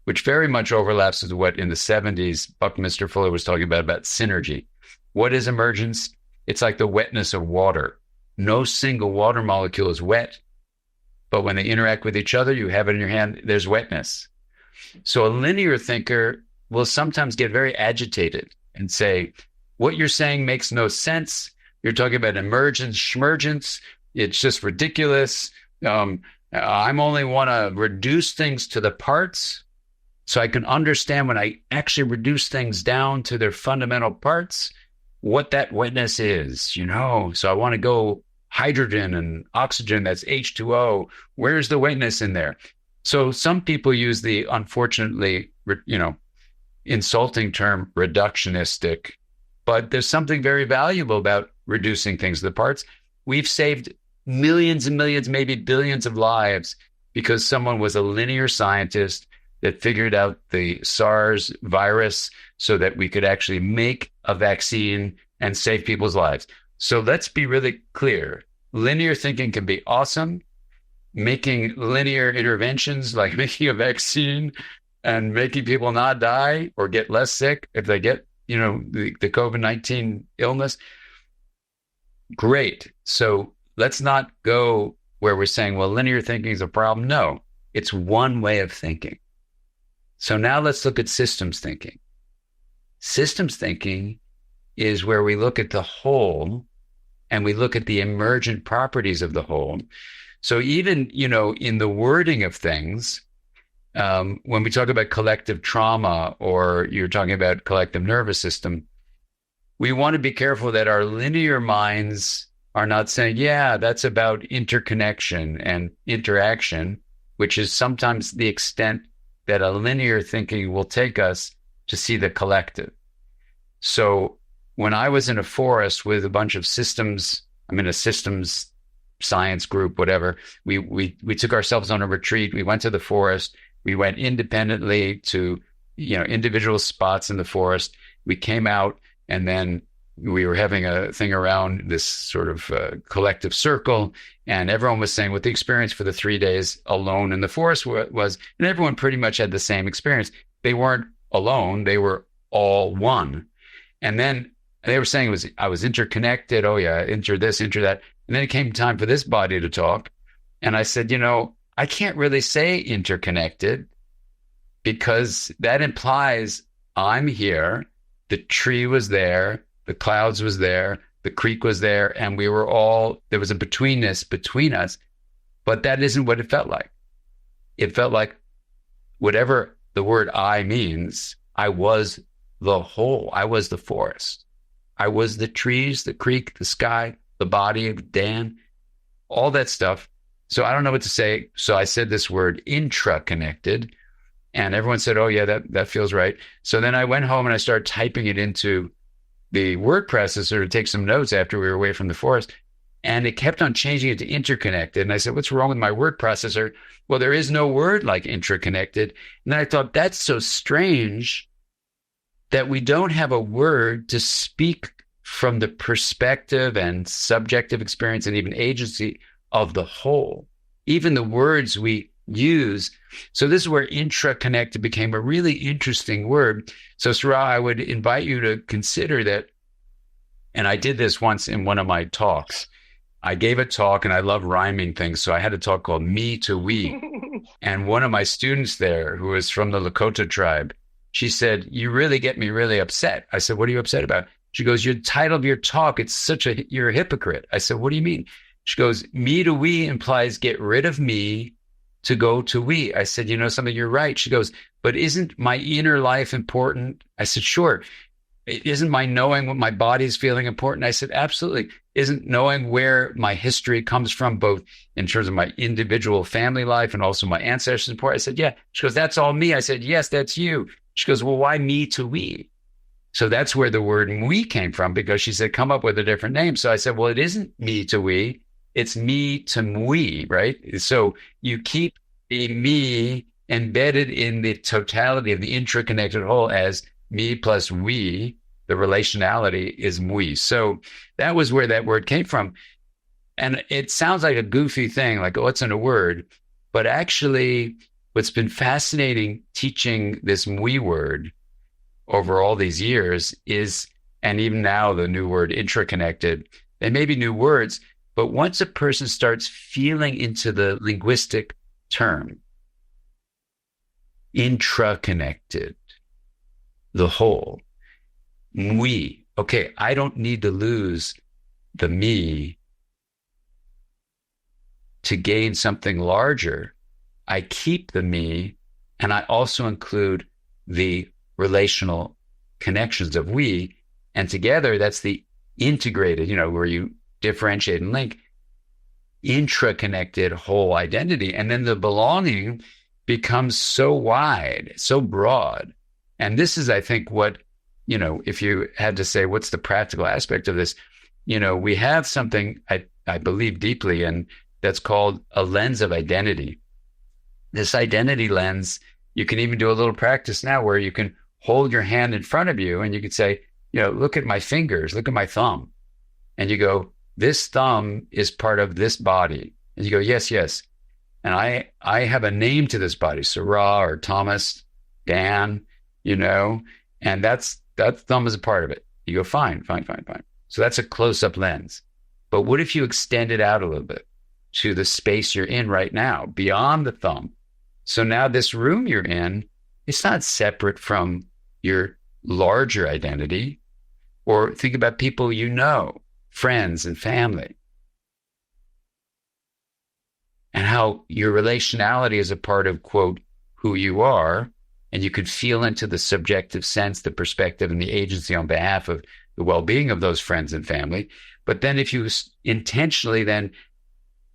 which very much overlaps with what in the 70s Buckminster Fuller was talking about synergy. What is emergence? It's like the wetness of water. No single water molecule is wet, but when they interact with each other, you have it in your hand, there's wetness. So a linear thinker will sometimes get very agitated and say, what you're saying makes no sense. You're talking about emergence, schmergence. It's just ridiculous. I'm only want to reduce things to the parts so I can understand when I actually reduce things down to their fundamental parts, what that wetness is, So I want to go hydrogen and oxygen, that's H2O. Where's the wetness in there? So some people use the unfortunately, insulting term reductionistic, but there's something very valuable about reducing things to the parts. We've saved millions and millions, maybe billions of lives because someone was a linear scientist that figured out the SARS virus so that we could actually make a vaccine and save people's lives. So let's be really clear. Linear thinking can be awesome. Making linear interventions like making a vaccine and making people not die or get less sick if they get, the COVID-19 illness, great. So let's not go where we're saying, well, linear thinking is a problem. No, it's one way of thinking. So now let's look at systems thinking. Systems thinking is where we look at the whole and we look at the emergent properties of the whole. So even, in the wording of things, when we talk about collective trauma or you're talking about collective nervous system, we want to be careful that our linear minds are not saying, yeah, that's about interconnection and interaction, which is sometimes the extent that a linear thinking will take us to see the collective. So when I was in a forest with a bunch of systems, I'm in a systems science group, whatever, we took ourselves on a retreat. We went to the forest. We went independently to, individual spots in the forest. We came out and then we were having a thing around this sort of collective circle, and everyone was saying what the experience for the 3 days alone in the forest was, and everyone pretty much had the same experience. They weren't alone. They were all one. And then they were saying I was interconnected. Oh yeah, inter this, inter that. And then it came time for this body to talk. And I said, I can't really say interconnected because that implies I'm here, the tree was there, the clouds was there, the creek was there, and we were all, there was a betweenness between us, but that isn't what it felt like. It felt like whatever the word I means, I was the whole. I was the forest. I was the trees, the creek, the sky, the body of Dan, all that stuff. So I don't know what to say. So I said this word intraconnected, and everyone said, oh yeah, that feels right. So then I went home and I started typing it into the word processor to take some notes after we were away from the forest. And it kept on changing it to interconnected. And I said, what's wrong with my word processor? Well, there is no word like intraconnected. And then I thought, that's so strange that we don't have a word to speak from the perspective and subjective experience and even agency of the whole, even the words we use. So this is where intraconnected became a really interesting word. So Sará, I would invite you to consider that. And I did this once in one of my talks. I gave a talk, and I love rhyming things. So I had a talk called Me to We. And one of my students there, who was from the Lakota tribe, she said, you really get me really upset. I said, what are you upset about? She goes, your title of your talk, you're a hypocrite. I said, what do you mean? She goes, me to we implies get rid of me to go to we. I said, you know something, you're right. She goes, but isn't my inner life important? I said, sure. Isn't my knowing what my body is feeling important? I said, absolutely. Isn't knowing where my history comes from, both in terms of my individual family life and also my ancestors important? I said, yeah. She goes, that's all me. I said, yes, that's you. She goes, well, why me to we? So that's where the word we came from, because she said, come up with a different name. So I said, well, it isn't me to we, it's me to we, right? So you keep the me embedded in the totality of the intraconnected whole as me plus we. The relationality is we. So that was where that word came from. And it sounds like a goofy thing, like, oh, it's in a word. But actually, what's been fascinating teaching this we word over all these years is, and even now the new word intraconnected, they may be new words, but once a person starts feeling into the linguistic term, intraconnected, the whole, we, okay, I don't need to lose the me to gain something larger. I keep the me, and I also include the relational connections of we, and together that's the integrated, where you differentiate and link, intraconnected whole identity. And then the belonging becomes so wide, so broad. And this is, I think, what, if you had to say, what's the practical aspect of this? We have something I believe deeply in that's called a lens of identity. This identity lens, you can even do a little practice now where you can hold your hand in front of you and you could say, look at my fingers, look at my thumb. And you go, this thumb is part of this body. And you go, yes, yes. And I have a name to this body, Sará or Thomas, Dan, and that thumb is a part of it. You go, fine. So that's a close-up lens. But what if you extend it out a little bit to the space you're in right now, beyond the thumb? So now this room you're in, it's not separate from your larger identity. Or think about people friends and family, and how your relationality is a part of, quote, who you are. And you could feel into the subjective sense, the perspective, and the agency on behalf of the well-being of those friends and family. But then if you intentionally then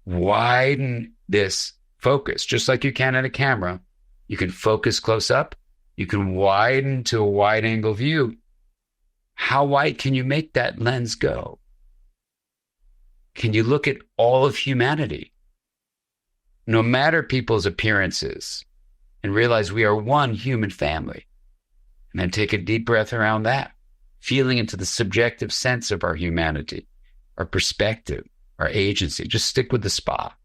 widen this focus, just like you can in a camera, you can focus close up, you can widen to a wide angle view. How wide can you make that lens go? Can you look at all of humanity, no matter people's appearances, and realize we are one human family? And then take a deep breath around that, feeling into the subjective sense of our humanity, our perspective, our agency. Just stick with the spa.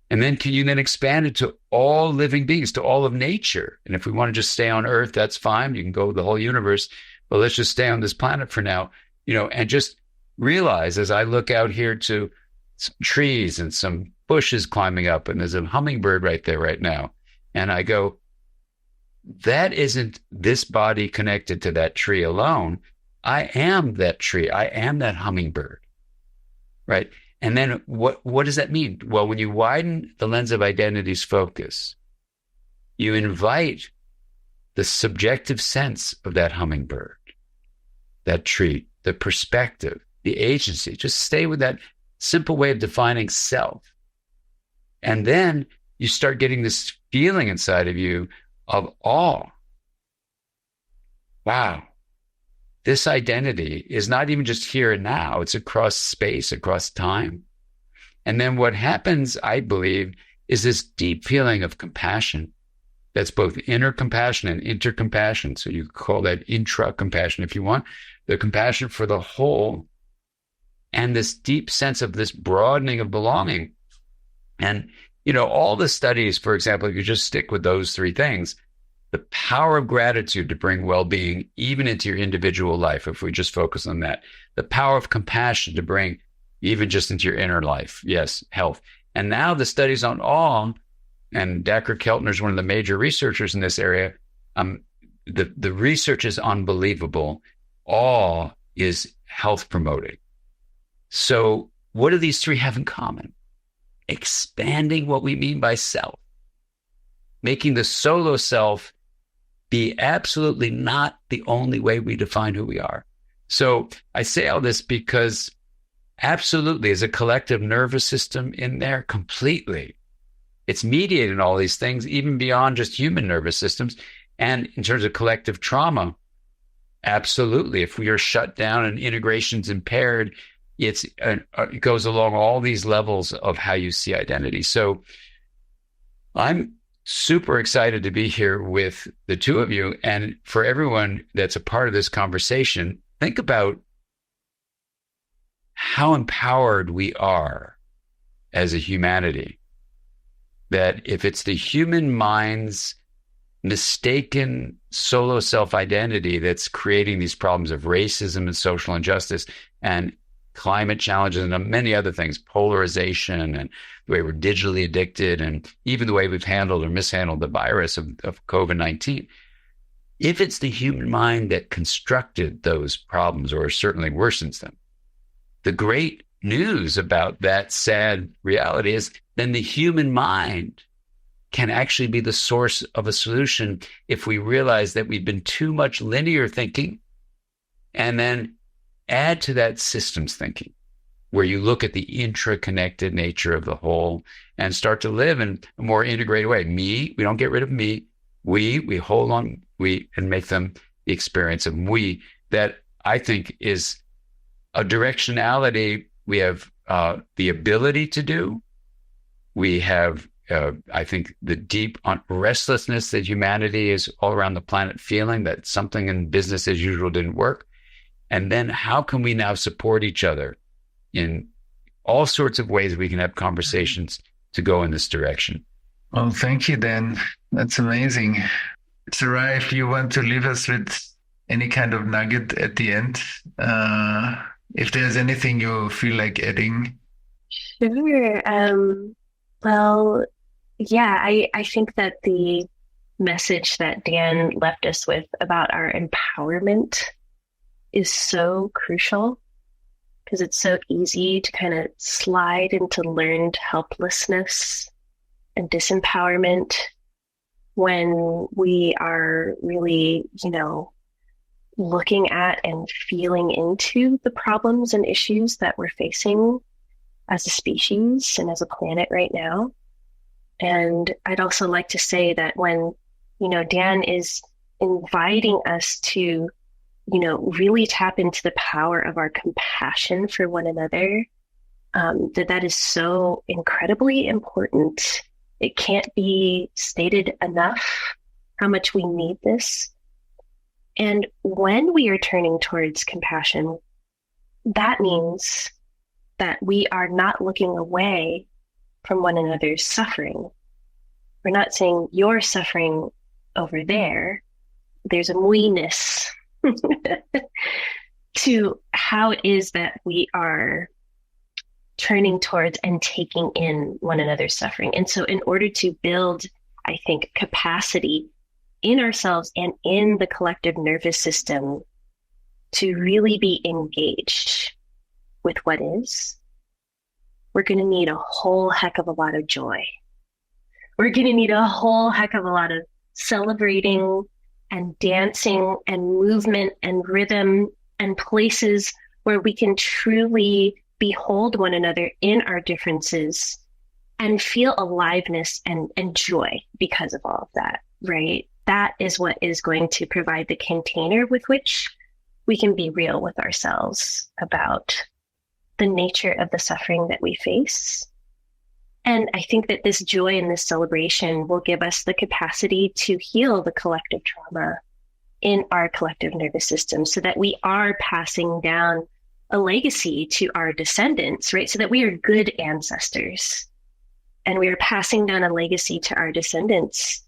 And then can you then expand it to all living beings, to all of nature? And if we want to just stay on Earth, that's fine. You can go the whole universe, but let's just stay on this planet for now, and just realize, as I look out here to some trees and some bushes climbing up, and there's a hummingbird right there right now. And I go, that isn't this body connected to that tree alone. I am that tree. I am that hummingbird, right? And then what does that mean? Well, when you widen the lens of identity's focus, you invite the subjective sense of that hummingbird, that tree, the perspective, the agency. Just stay with that simple way of defining self. And then you start getting this feeling inside of you of awe. Wow. This identity is not even just here and now. It's across space, across time. And then what happens, I believe, is this deep feeling of compassion. That's both inner compassion and intercompassion. So you call that intra-compassion if you want. The compassion for the whole and this deep sense of this broadening of belonging. And, all the studies, for example, if you just stick with those three things, the power of gratitude to bring well-being even into your individual life, if we just focus on that. The power of compassion to bring even just into your inner life. Yes, health. And now the studies on awe, and Dacher Keltner is one of the major researchers in this area. The research is unbelievable. Awe is health promoting. So what do these three have in common? Expanding what we mean by self, making the solo self be absolutely not the only way we define who we are. So I say all this because absolutely is a collective nervous system in there completely. It's mediating all these things, even beyond just human nervous systems. And in terms of collective trauma, absolutely. If we are shut down and integration's impaired, it goes along all these levels of how you see identity. So I'm super excited to be here with the two of you. And for everyone that's a part of this conversation, think about how empowered we are as a humanity. That if it's the human mind's mistaken solo self-identity that's creating these problems of racism and social injustice and climate challenges and many other things, polarization and the way we're digitally addicted and even the way we've handled or mishandled the virus of COVID-19. If it's the human mind that constructed those problems or certainly worsens them, the great news about that sad reality is then the human mind can actually be the source of a solution if we realize that we've been too much linear thinking and then add to that systems thinking, where you look at the intraconnected nature of the whole and start to live in a more integrated way. Me, we don't get rid of me. We hold on, and make them the experience of we, that I think is a directionality we have the ability to do. We have, I think, the deep restlessness that humanity is all around the planet feeling that something in business as usual didn't work. And then how can we now support each other in all sorts of ways we can have conversations to go in this direction? Well, thank you, Dan. That's amazing. Sará, if you want to leave us with any kind of nugget at the end, if there's anything you feel like adding. Sure. Well, yeah, I think that the message that Dan left us with about our empowerment is so crucial, because it's so easy to kind of slide into learned helplessness and disempowerment when we are really, looking at and feeling into the problems and issues that we're facing as a species and as a planet right now. And I'd also like to say that when, Dan is inviting us to really tap into the power of our compassion for one another, that is so incredibly important. It can't be stated enough how much we need this. And when we are turning towards compassion, that means that we are not looking away from one another's suffering. We're not saying you're suffering over there. There's a we-ness to how it is that we are turning towards and taking in one another's suffering. And so in order to build, I think, capacity in ourselves and in the collective nervous system to really be engaged with what is, we're going to need a whole heck of a lot of joy. We're going to need a whole heck of a lot of celebrating and dancing and movement and rhythm and places where we can truly behold one another in our differences and feel aliveness and joy because of all of that, right? That is what is going to provide the container with which we can be real with ourselves about the nature of the suffering that we face. And I think that this joy and this celebration will give us the capacity to heal the collective trauma in our collective nervous system so that we are passing down a legacy to our descendants, right? So that we are good ancestors and we are passing down a legacy to our descendants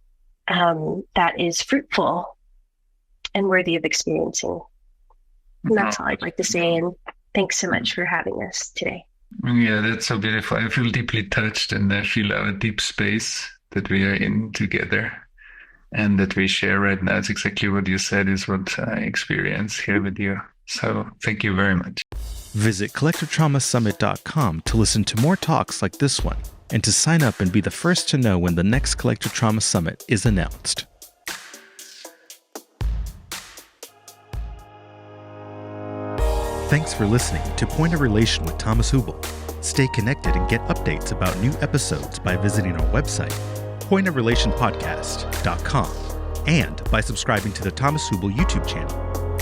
that is fruitful and worthy of experiencing. And that's all I'd like to say. And thanks so much for having us today. Yeah, that's so beautiful. I feel deeply touched, and I feel our deep space that we are in together and that we share right now. It's exactly what you said is what I experience here with you. So thank you very much. Visit collectivetraumasummit.com to listen to more talks like this one and to sign up and be the first to know when the next Collective Trauma Summit is announced. Thanks for listening to Point of Relation with Thomas Hübl. Stay connected and get updates about new episodes by visiting our website, pointofrelationpodcast.com, and by subscribing to the Thomas Hübl YouTube channel.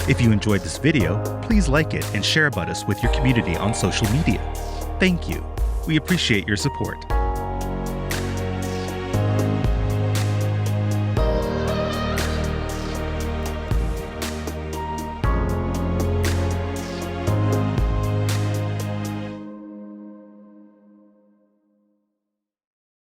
If you enjoyed this video, please like it and share about us with your community on social media. Thank you. We appreciate your support.